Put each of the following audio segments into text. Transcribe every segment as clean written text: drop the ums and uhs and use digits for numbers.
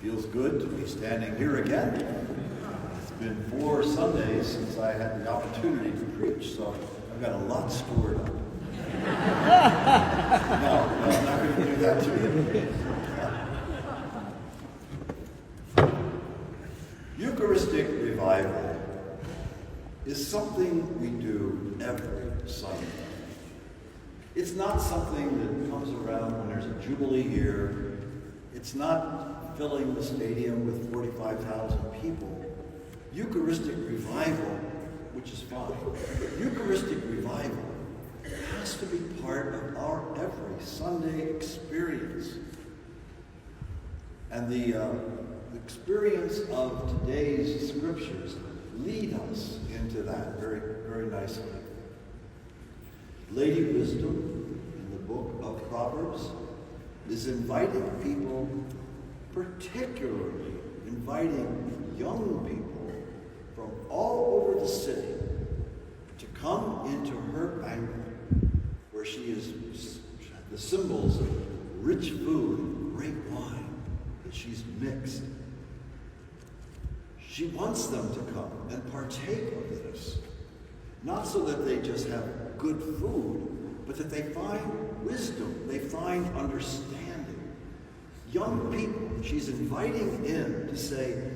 Feels good to be standing here again. It's been 4 Sundays since I had the opportunity to preach, so I've got a lot stored up. No, I'm not going to do that to you. Eucharistic revival is something we do every Sunday. It's not something that comes around when there's a Jubilee year. It's not filling the stadium with 45,000 people. Eucharistic revival, which is fine, but Eucharistic revival has to be part of our every Sunday experience. And the experience of today's scriptures lead us into that very, very nicely. Lady Wisdom, in the book of Proverbs, is inviting people, particularly inviting young people from all over the city to come into her banquet, where she is the symbols of rich food and great wine that she's mixed. She wants them to come and partake of this, not so that they just have good food, but that they find wisdom, they find understanding. Young people, she's inviting in to say,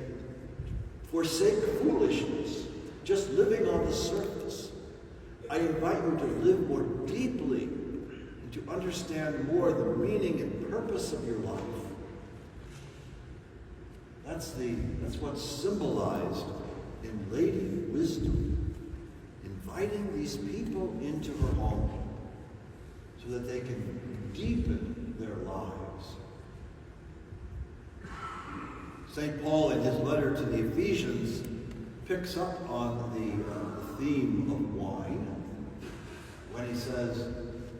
forsake foolishness, just living on the surface. I invite you to live more deeply and to understand more the meaning and purpose of your life. That's what's symbolized in Lady Wisdom, inviting these people into her home so that they can deepen their lives. St. Paul, in his letter to the Ephesians, picks up on the theme of wine when he says,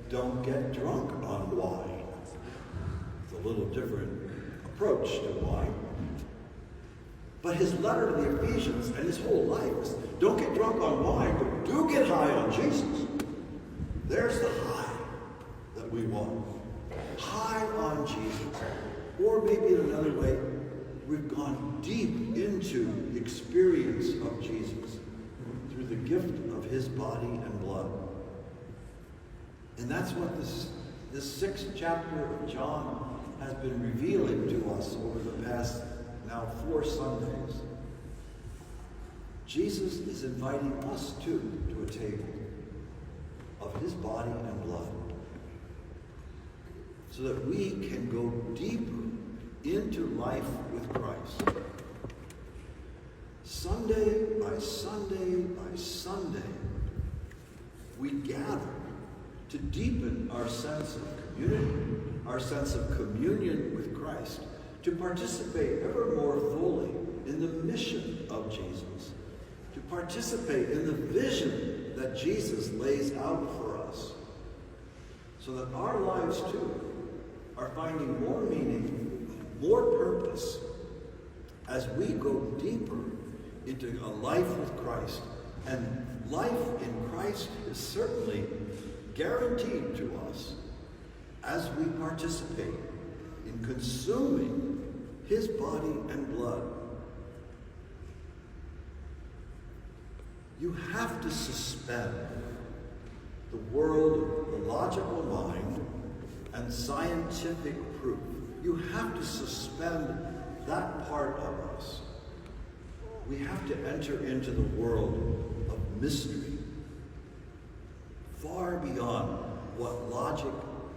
don't get drunk on wine. It's a little different approach to wine. But his letter to the Ephesians and his whole life is, don't get drunk on wine, but do get high on Jesus. There's the high that we want. High on Jesus. Or maybe in another way, we've gone deep into the experience of Jesus through the gift of his body and blood. And that's what this 6th chapter of John has been revealing to us over the past now 4 Sundays. Jesus is inviting us too to a table of his body and blood so that we can go deeper into life with Christ. Sunday by Sunday by Sunday, we gather to deepen our sense of community, our sense of communion with Christ, to participate ever more fully in the mission of Jesus, to participate in the vision that Jesus lays out for us, so that our lives too are finding more meaning, more purpose, as we go deeper into a life with Christ. And life in Christ is certainly guaranteed to us as we participate in consuming his body and blood. You have to suspend the world of the logical mind and scientific proof. You have to suspend that part of us. We have to enter into the world of mystery, far beyond what logic,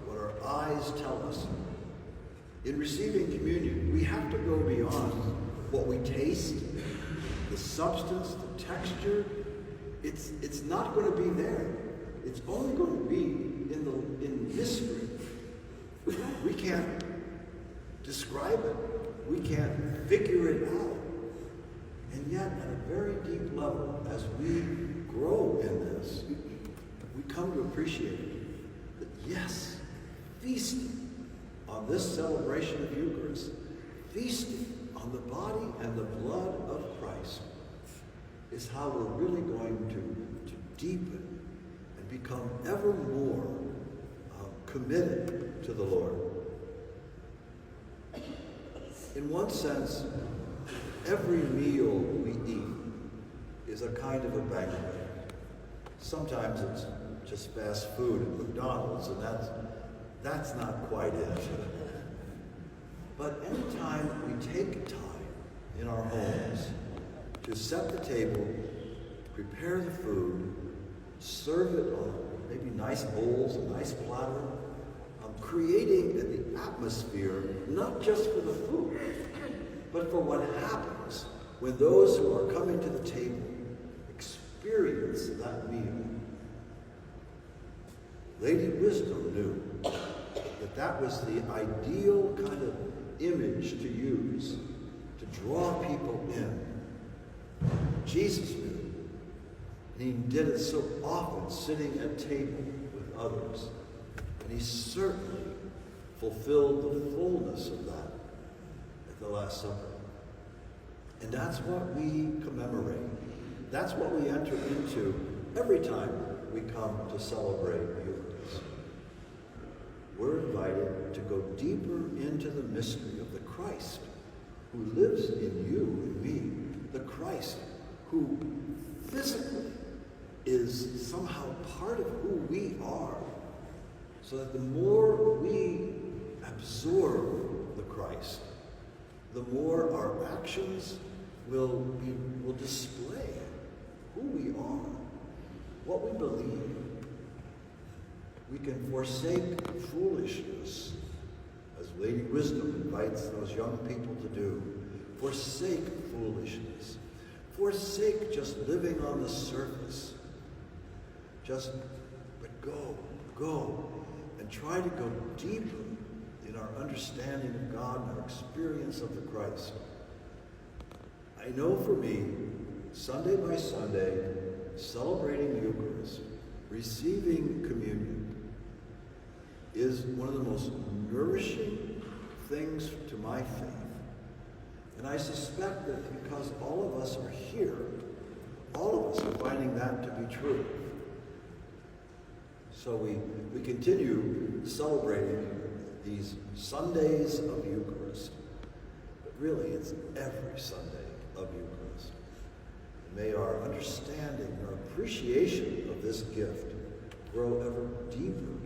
what our eyes tell us. In receiving communion, we have to go beyond what we taste, the substance, the texture. It's not going to be there. It's only going to be in mystery. We can't describe it. We can't figure it out. And yet, at a very deep level, as we grow in this, we come to appreciate that, yes, feasting on this celebration of Eucharist, feasting on the body and the blood of Christ, is how we're really going to deepen and become ever more committed to the Lord. In one sense, every meal we eat is a kind of a banquet. Sometimes it's just fast food at McDonald's, and that's not quite it. But anytime we take time in our homes to set the table, prepare the food, serve it on maybe nice bowls, a nice platter, creating the atmosphere not just for the food, but for what happens when those who are coming to the table experience that meal. Lady Wisdom knew that that was the ideal kind of image to use to draw people in. Jesus knew, and he did it so often, sitting at table with others. And he certainly fulfilled the fullness of that at the Last Supper. And that's what we commemorate. That's what we enter into every time we come to celebrate Eucharist. We're invited to go deeper into the mystery of the Christ who lives in you and me. The Christ who physically is somehow part of who we are. So that the more we absorb the Christ, the more our actions will display who we are, what we believe. We can forsake foolishness, as Lady Wisdom invites those young people to do. Forsake foolishness. Forsake just living on the surface. But go. And try to go deeper in our understanding of God and our experience of the Christ. I know for me, Sunday by Sunday, celebrating Eucharist, receiving communion, is one of the most nourishing things to my faith. And I suspect that because all of us are here, all of us are finding that to be true. So we continue celebrating these Sundays of Eucharist. But really, it's every Sunday of Eucharist. And may our understanding, our appreciation of this gift grow ever deeper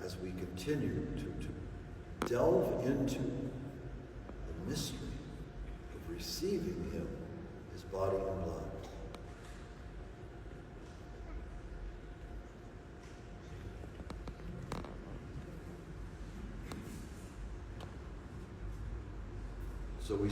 as we continue to delve into the mystery of receiving him, his body and blood. So we